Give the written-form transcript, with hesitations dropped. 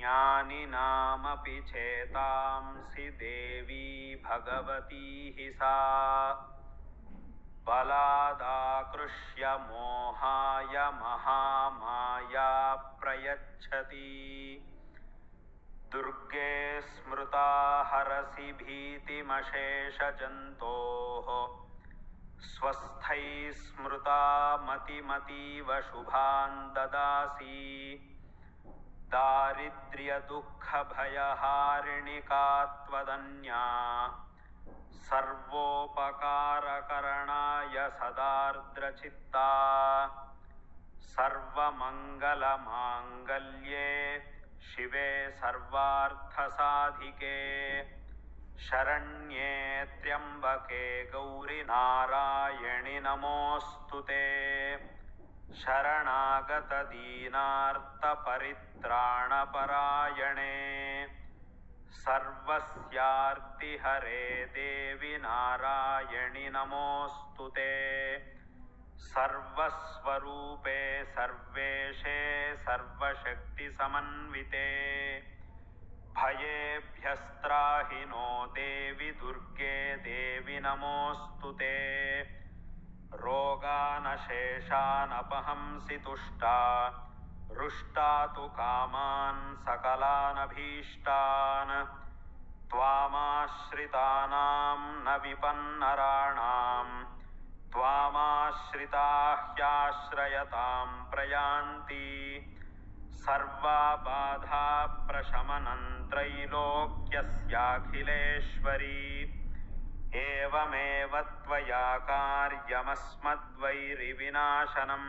ज्ञानिनामपि चेतांसि देवी भगवती हि सा बलादाकृष्य मोहाय महामाया प्रयच्छति दुर्गे स्मृता हरसि भीतिमशेषजन्तोः स्वस्थैः स्मृता मतिमतीव शुभान् ददासि दारिद्र्यदुःखभयहारिणिका त्वदन्या सर्वोपकारकरणाय सदार्द्रचित्ता सर्वमङ्गलमाङ्गल्ये शिवे सर्वार्थसाधिके शरण्ये त्र्यम्बके गौरि नारायणि नमोऽस्तु ते शरणागतदीनार्तपरित्राणपरायणे सर्वस्यार्तिहरे देवि नारायणि नमोऽस्तु ते सर्वस्वरूपे सर्वेशे सर्वशक्तिसमन्विते भयेभ्यस्त्राहि नो देवि दुर्गे देवि नमोऽस्तु ते रोगानशेषानपहंसि तुष्टा रुष्टा तु कामान् सकलानभीष्टान् त्वामाश्रितानां न विपन्नराणां त्वामाश्रिताः ह्याश्रयतां प्रयान्ति सर्वाबाधा प्रशमनं त्रैलोक्यस्याखिलेश्वरी एवमेव त्वया कार्यमस्मद्वैरिविनाशनम्